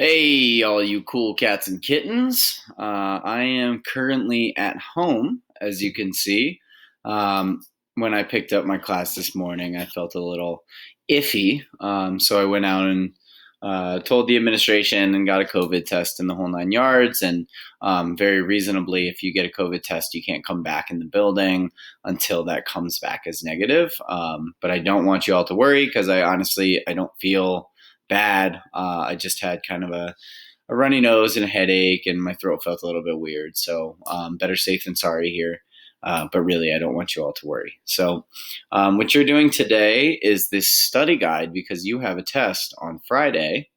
Hey, all you cool cats and kittens. I am currently at home, as you can see. Um, when I picked up my class this morning, I felt a little iffy. So I went out and told the administration and got a COVID test in the whole 9 yards. And very reasonably, if you get a COVID test, you can't come back in the building until that comes back as negative. But I don't want you all to worry because I don't feel bad. I just had kind of a runny nose and a headache, and my throat felt a little bit weird. So better safe than sorry here. But really, I don't want you all to worry. So, what you're doing today is this study guide because you have a test on Friday.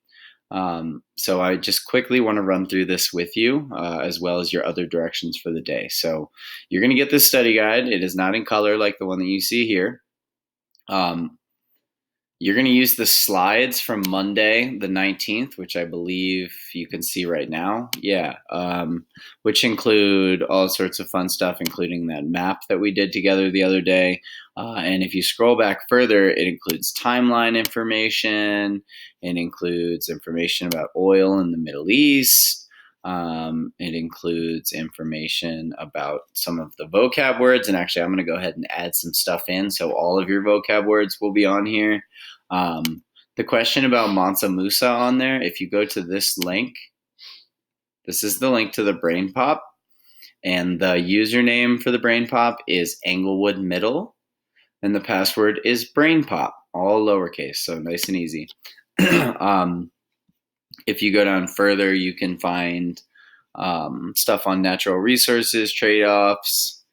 So I just quickly want to run through this with you, as well as your other directions for the day. So you're going to get this study guide. It is not in color like the one that you see here. You're going to use the slides from Monday, the 19th, which I believe you can see right now. Yeah. Which include all sorts of fun stuff, including that map that we did together the other day. And if you scroll back further, it includes timeline information. It includes information about oil in the Middle East. It includes information about some of the vocab words. And actually, I'm going to go ahead and add some stuff in. So all of your vocab words will be on here. The question about Mansa Musa on there, if you go to this link, this is the link to the Brain Pop, and the username for the Brain Pop is Englewood Middle, and the password is Brain Pop, all lowercase, so nice and easy. If you go down further, you can find stuff on natural resources, trade-offs,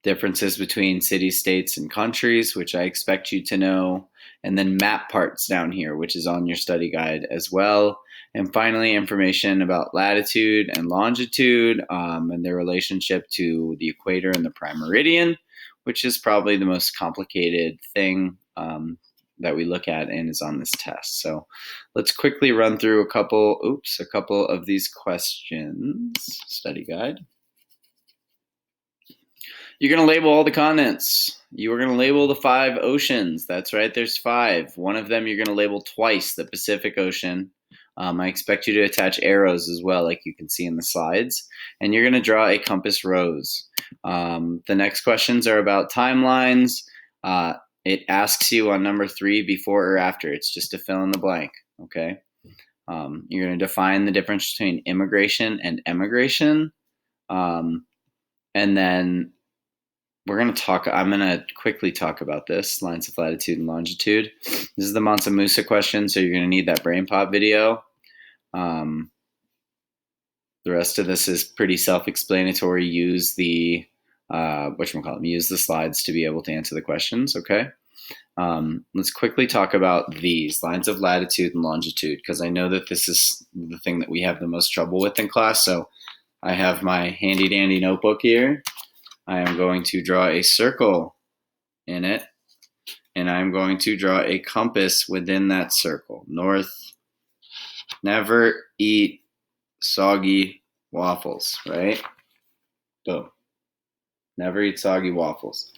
differences between cities, states, and countries, which I expect you to know, and then map parts down here, which is on your study guide as well. And finally, information about latitude and longitude and their relationship to the equator and the prime meridian, which is probably the most complicated thing that we look at and is on this test. So let's quickly run through a couple of these questions. Study guide. You're going to label all the continents. You are going to label the 5 oceans. That's right, there's 5. One of them you're going to label twice, the Pacific Ocean. I expect you to attach arrows as well, like you can see in the slides. And you're going to draw a compass rose. The next questions are about timelines. It asks you on number 3, before or after. It's just to fill in the blank, okay? You're going to define the difference between immigration and emigration. And then I'm going to quickly talk about this, lines of latitude and longitude. This is the Mansa Musa question, so you're going to need that Brain Pop video. The rest of this is pretty self-explanatory. Use the use the slides to be able to answer the questions, okay? Let's quickly talk about these lines of latitude and longitude, because I know that this is the thing that we have the most trouble with in class. So I have my handy-dandy notebook here. I am going to draw a circle in it, and I'm going to draw a compass within that circle. North, never eat soggy waffles, right? Boom. Never eat soggy waffles.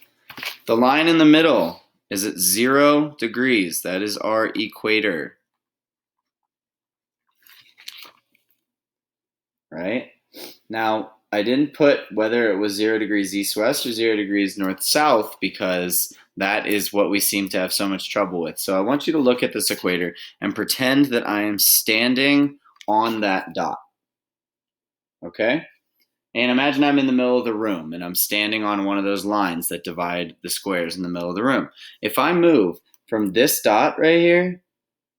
The line in the middle is at 0 degrees. That is our equator, right? Now, I didn't put whether it was 0 degrees east-west or 0 degrees north-south because that is what we seem to have so much trouble with. So I want you to look at this equator and pretend that I am standing on that dot, okay? And imagine I'm in the middle of the room and I'm standing on one of those lines that divide the squares in the middle of the room. If I move from this dot right here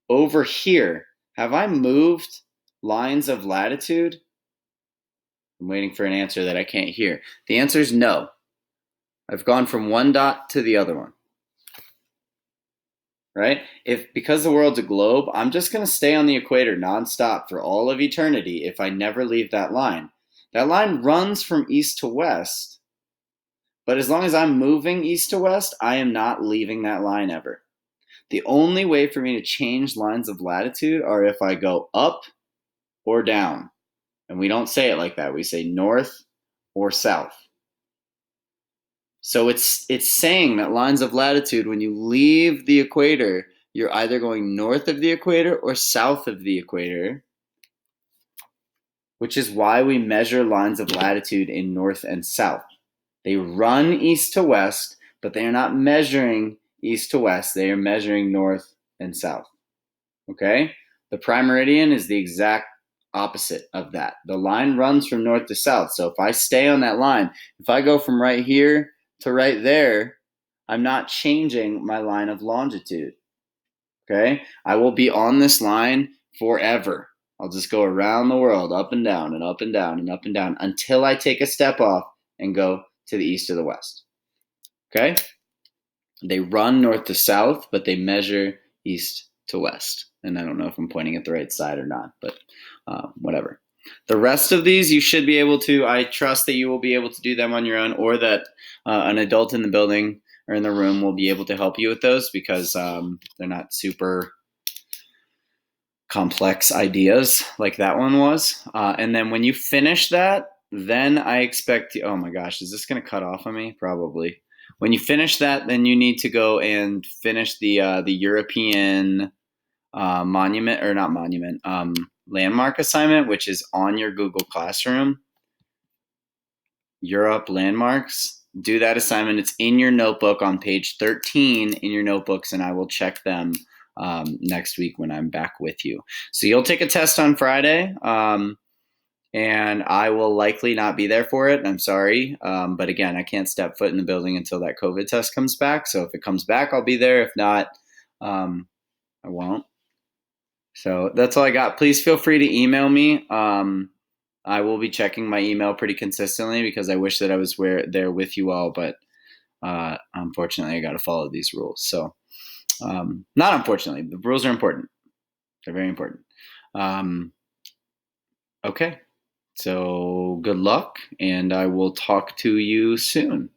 over here, have I moved lines of latitude? I'm waiting for an answer that I can't hear. The answer is no. I've gone from one dot to the other one. Right? Because the world's a globe, I'm just going to stay on the equator nonstop for all of eternity if I never leave that line. That line runs from east to west, but as long as I'm moving east to west, I am not leaving that line ever. The only way for me to change lines of latitude are if I go up or down. And we don't say it like that. We say north or south. So it's saying that lines of latitude, when you leave the equator, you're either going north of the equator or south of the equator, which is why we measure lines of latitude in north and south. They run east to west, but they are not measuring east to west. They are measuring north and south. Okay? The prime meridian is the exact opposite of that. The line runs from north to south. So if I stay on that line, if I go from right here to right there, I'm not changing my line of longitude. Okay? I will be on this line forever. I'll just go around the world, up and down and up and down and up and down until I take a step off and go to the east or the west. Okay? They run north to south, but they measure east to west. And I don't know if I'm pointing at the right side or not, but whatever. The rest of these you should be able to. I trust that you will be able to do them on your own, or that an adult in the building or in the room will be able to help you with those, because they're not super complex ideas like that one was. And then when you finish that, then I expect you, oh my gosh, is this going to cut off on me? Probably. When you finish that, then you need to go and finish the European monument, or not monument, landmark assignment, which is on your Google Classroom. Europe landmarks. Do that assignment. It's in your notebook on page 13 in your notebooks, and I will check them next week when I'm back with you. So you'll take a test on Friday, and I will likely not be there for it. I'm sorry. But again, I can't step foot in the building until that COVID test comes back. So if it comes back, I'll be there. If not, I won't. So that's all I got. Please feel free to email me. I will be checking my email pretty consistently, because I wish that I was there with you all, but unfortunately I got to follow these rules. So not unfortunately, the rules are important. They're very important. Okay. So good luck, and I will talk to you soon.